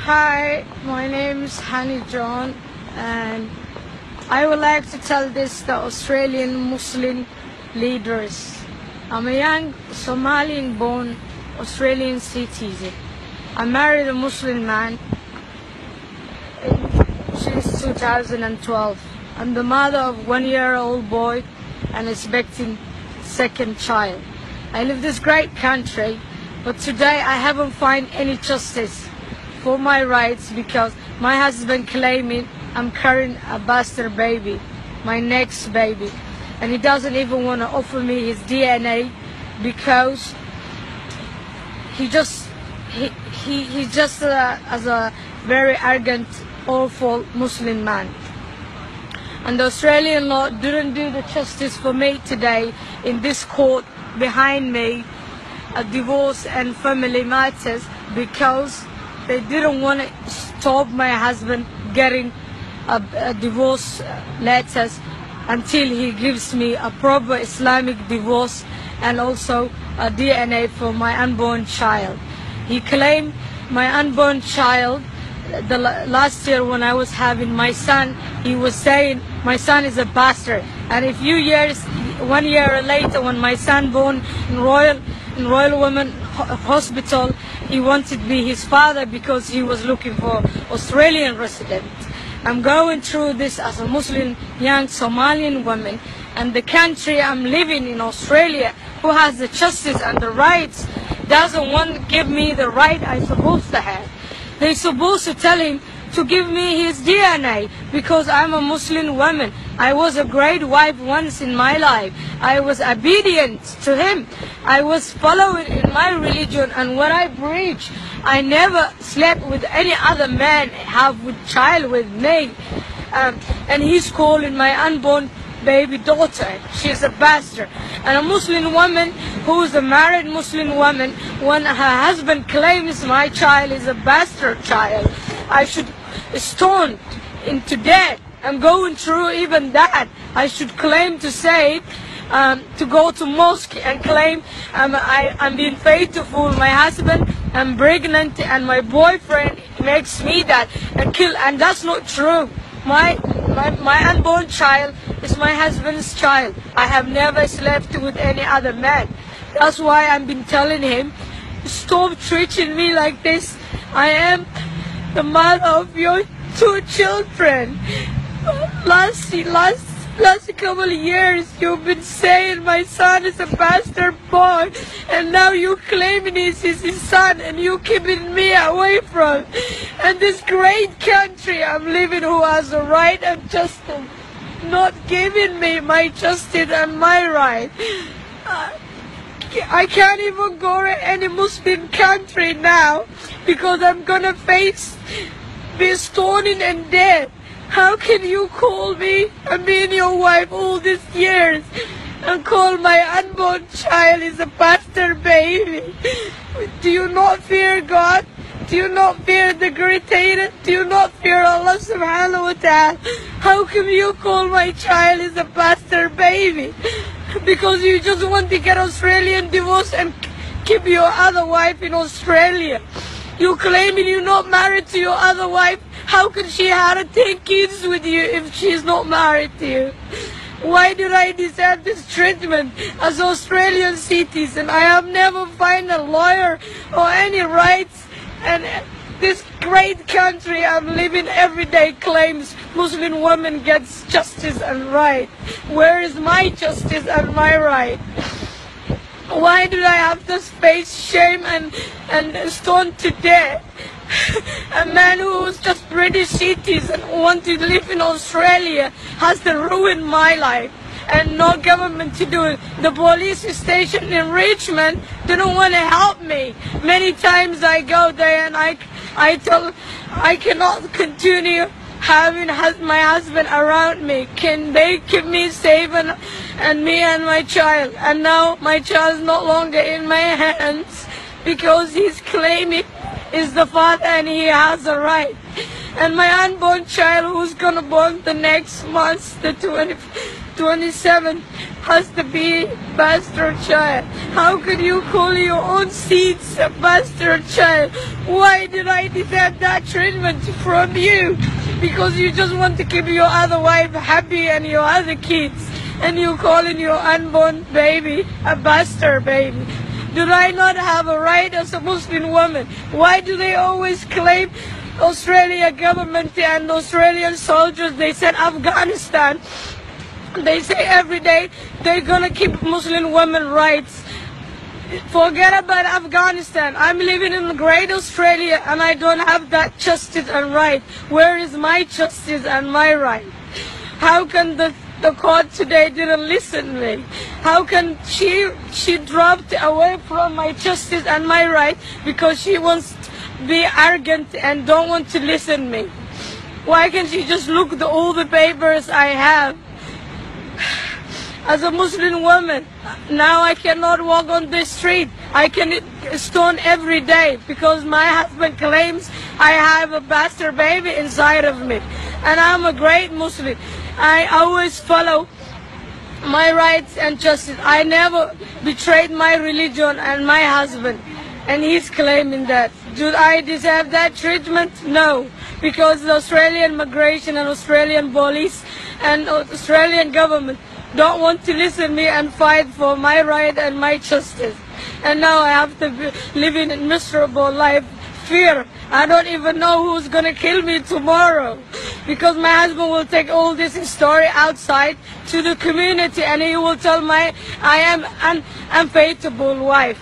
Hi, my name is Hani John, and I would like to tell this to Australian Muslim leaders. I'm a young Somalian-born Australian citizen. I married a Muslim man since 2012. I'm the mother of a 1-year-old boy and expecting second child. I live this great country, but today I haven't found any justice for my rights because my husband claiming I'm carrying a bastard baby, my next baby, and he doesn't even want to offer me his DNA because he just as a very arrogant, awful Muslim man. And the Australian law didn't do the justice for me today in this court behind me, divorce and family matters, because they didn't want to stop my husband getting a divorce letters until he gives me a proper Islamic divorce and also a DNA for my unborn child. He claimed my unborn child. Last year when I was having my son, he was saying my son is a bastard. And a few years, 1 year later, when my son born in Royal Women Hospital, he wanted to be his father because he was looking for Australian resident. I'm going through this as a Muslim young Somalian woman, and the country I'm living in, Australia, who has the justice and the rights, doesn't want to give me the right I'm supposed to have. They're supposed to tell him to give me his DNA because I'm a Muslim woman. I was a great wife once in my life. I was obedient to him. I was following in my religion and what I preach. I never slept with any other man, have a child with me. And he's calling my unborn baby daughter. She's a bastard. And a Muslim woman who's a married Muslim woman, when her husband claims my child is a bastard child, I should stone into death. I'm going through even that. I should claim to say, to go to mosque and claim I'm being faithful. My husband, I'm pregnant, and my boyfriend makes me that and kill. And that's not true. My unborn child is my husband's child. I have never slept with any other man. That's why I've been telling him, stop treating me like this. I am the mother of your 2 children. Last couple of years you've been saying my son is a bastard boy, and now you claiming he's his son and you keeping me away from. And this great country I'm living, who has the right and justice, not giving me my justice and my right. I can't even go to any Muslim country now because I'm gonna face be stoning and dead. How can you call me and being your wife all these years and call my unborn child is a bastard baby? Do you not fear God? Do you not fear the Creator? Do you not fear Allah subhanahu wa ta'ala? How come you call my child is a bastard baby? Because you just want to get Australian divorce and keep your other wife in Australia. You claiming you're not married to your other wife. How can she have 10 kids with you if she's not married to you? Why did I deserve this treatment as Australian citizen? I have never found a lawyer or any rights, and this great country I'm living every day claims Muslim woman gets justice and right. Where is my justice and my right? Why do I have to face shame and stoned to death? A man who's just British citizen who wants to live in Australia has to ruin my life, and no government to do it. The police station in Richmond didn't want to help me. Many times I go there and I tell I cannot continue having my husband around me. Can they keep me safe and me and my child? And now my child is no longer in my hands because he's claiming is the father and he has a right. And my unborn child who's gonna born the next month, the 27 has to be bastard child. How could you call your own seeds a bastard child? Why did I deserve that treatment from you? Because you just want to keep your other wife happy and your other kids, and you calling your unborn baby a bastard baby. Did I not have a right as a Muslim woman? Why do they always claim Australian government and Australian soldiers? They said Afghanistan. They say every day they're gonna keep Muslim women rights. Forget about Afghanistan. I'm living in the great Australia and I don't have that justice and right. Where is my justice and my right? How can the court today didn't listen to me? How can she dropped away from my justice and my right because she wants to be arrogant and don't want to listen to me? Why can't she just look at all the papers I have? As a Muslim woman, now I cannot walk on the street. I can stone every day because my husband claims I have a bastard baby inside of me. And I'm a great Muslim. I always follow my rights and justice. I never betrayed my religion and my husband. And he's claiming that. Do I deserve that treatment? No. Because the Australian migration and Australian police and Australian government don't want to listen to me and fight for my right and my justice. And now I have to be living a miserable life. Fear. I don't even know who's gonna kill me tomorrow. Because my husband will take all this story outside to the community and he will tell I am an unfaithful wife.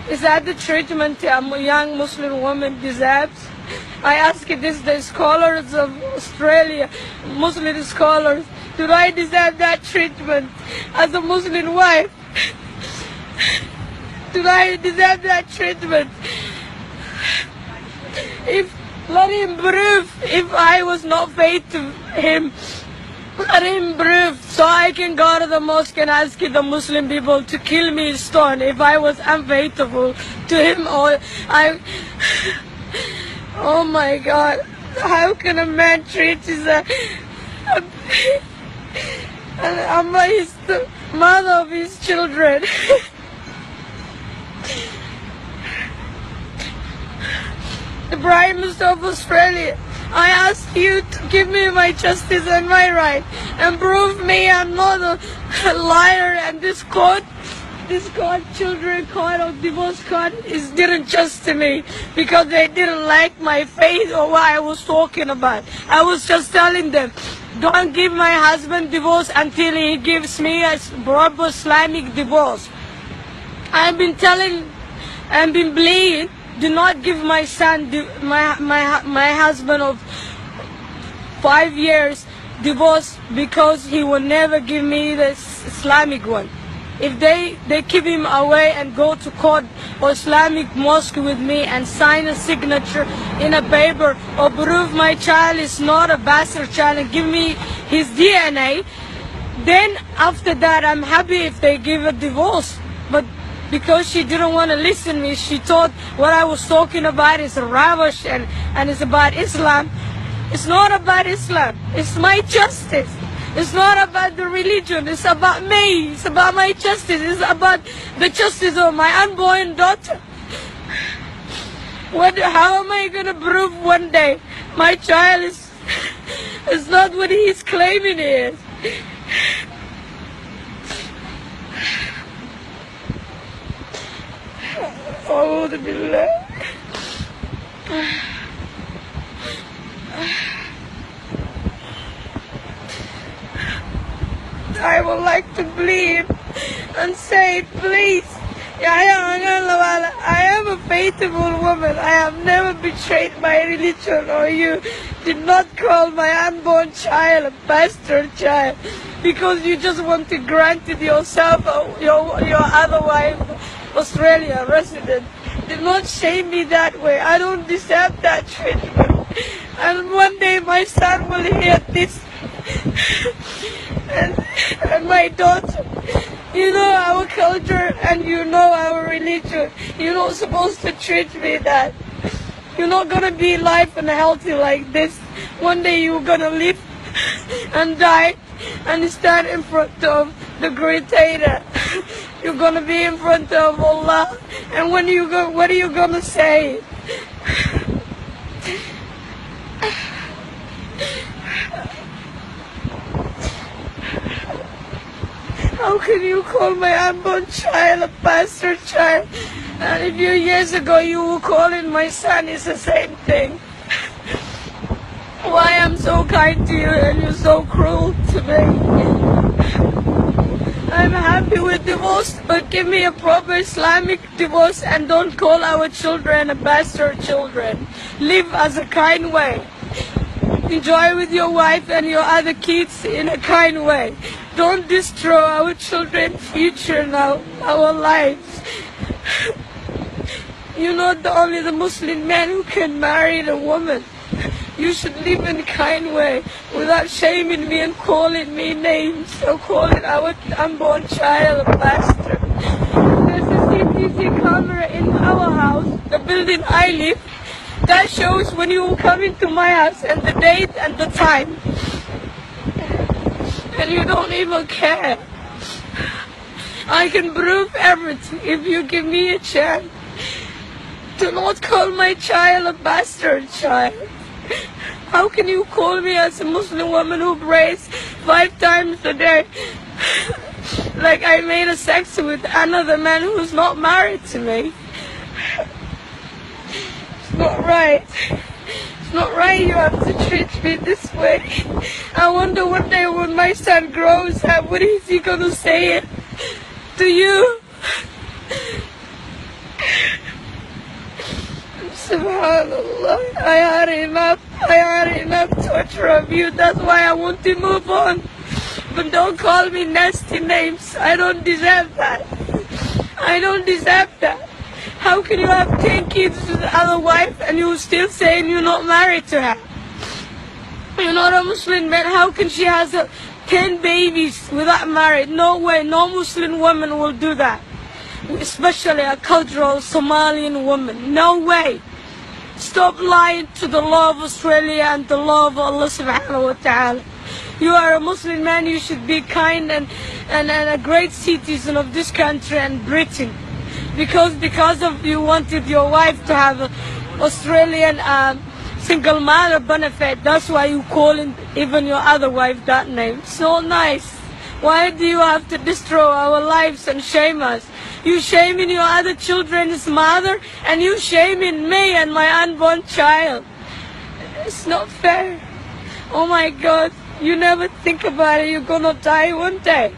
Is that the treatment a young Muslim woman deserves? I ask this the scholars of Australia, Muslim scholars, do I deserve that treatment as a Muslim wife? Do I deserve that treatment? Let him prove if I was not faithful to him. Let him prove so I can go to the mosque and ask the Muslim people to kill me in stone if I was unfaithful to him or I... Oh my God, how can a man treat his... I'm the mother of his children. The Prime Minister of Australia, I ask you to give me my justice and my right and prove me I'm not a liar, and this court, children court or divorce court didn't just to me because they didn't like my faith or what I was talking about. I was just telling them, don't give my husband divorce until he gives me a proper Islamic divorce. I've been telling and been pleading, do not give my son, my husband of 5 years divorce because he will never give me the Islamic one. If they keep him away and go to court or Islamic mosque with me and sign a signature in a paper or prove my child is not a bastard child and give me his DNA, then after that I'm happy if they give a divorce. But because she didn't want to listen to me, she thought what I was talking about is rubbish and it's about Islam. It's not about Islam. It's my justice. It's not about the religion. It's about me. It's about my justice. It's about the justice of my unborn daughter. How am I going to prove one day my child is not what he's claiming he is? أعوذ بالله. I would like to plead and say, please, I am a faithful woman. I have never betrayed my religion, or you did not call my unborn child a bastard child because you just want to grant it yourself or your other wife, Australia resident. Do not shame me that way. I don't deserve that treatment. And one day my son will hear this. and my daughter, you know our culture and you know our religion. You're not supposed to treat me that. You're not gonna be alive and healthy like this. One day you're gonna live and die and stand in front of the Creator. You're gonna be in front of Allah, and when you go, what are you gonna say? How can you call my unborn child a bastard child? And a few years ago you were calling my son, it's the same thing. Why I'm so kind to you and you're so cruel to me? I'm happy with divorce, but give me a proper Islamic divorce and don't call our children a bastard children. Live as a kind way. Enjoy with your wife and your other kids in a kind way. Don't destroy our children's future now, our lives. You're not only the Muslim man who can marry a woman. You should live in a kind way without shaming me and calling me names or calling our unborn child a bastard. There's a CCTV camera in our house, the building I live, that shows when you come into my house and the date and the time. And you don't even care. I can prove everything if you give me a chance. Do not call my child a bastard child. How can you call me as a Muslim woman who prays 5 times a day like I made a sex with another man who's not married to me? It's not right. It's not right you have to treat me this way. I wonder one day when my son grows up, what is he gonna say it to you? Subhanallah, I had enough torture of you. That's why I want to move on. But don't call me nasty names. I don't deserve that. I don't deserve that. How can you have 10 kids with the other wife and you're still saying you're not married to her? You're not a Muslim man. How can she have 10 babies without married? No way. No Muslim woman will do that. Especially a cultural Somalian woman. No way. Stop lying to the law of Australia and the law of Allah subhanahu wa ta'ala. You are a Muslim man, you should be kind and a great citizen of this country and Britain. Because of you wanted your wife to have an Australian single mother benefit, that's why you calling even your other wife that name. So nice. Why do you have to destroy our lives and shame us? You shaming your other children's mother and you shaming me and my unborn child. It's not fair. Oh my God, you never think about it. You're gonna die one day.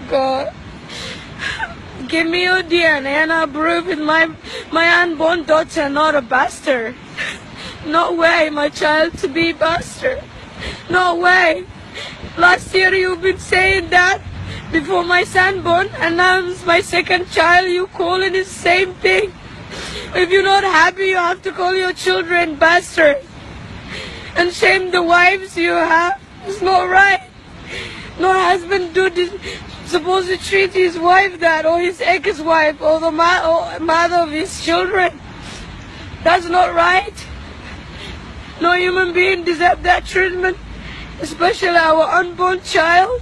God, give me your DNA and I'll prove it. My unborn daughter not a bastard. No way my child to be bastard. No way. Last year you've been saying that before my son born, and now it's my second child. You calling it the same thing. If you're not happy, you have to call your children bastard and shame the wives you have. It's not right. No husband do this. Supposed to treat his wife that, or his ex-wife, or the mother of his children. That's not right. No human being deserves that treatment, especially our unborn child.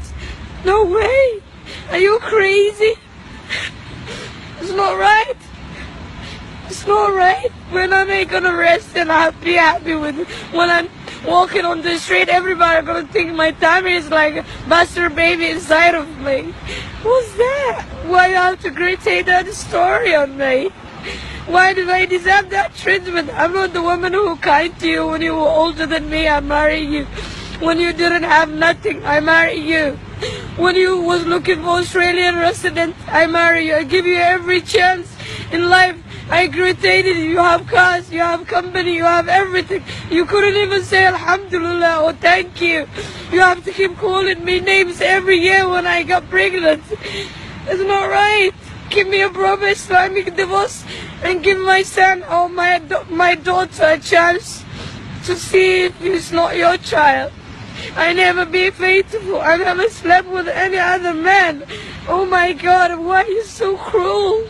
No way. Are you crazy? It's not right. It's not right. When am I gonna rest and I'll be happy with it? When I'm walking on the street, everybody gonna think my tummy is like a bastard baby inside of me. What's that? Why you have to say that story on me? Why did I deserve that treatment? I'm not the woman who kind to you when you were older than me. I married you. When you didn't have nothing, I married you. When you was looking for Australian resident, I married you. I give you every chance in life. I created you. You have cars, you have company, you have everything. You couldn't even say Alhamdulillah or thank you. You have to keep calling me names every year when I got pregnant. It's not right. Give me a proper Islamic divorce and give my son or my daughter a chance to see if it's not your child. I never be faithful. I never slept with any other man. Oh my God, why are you so cruel?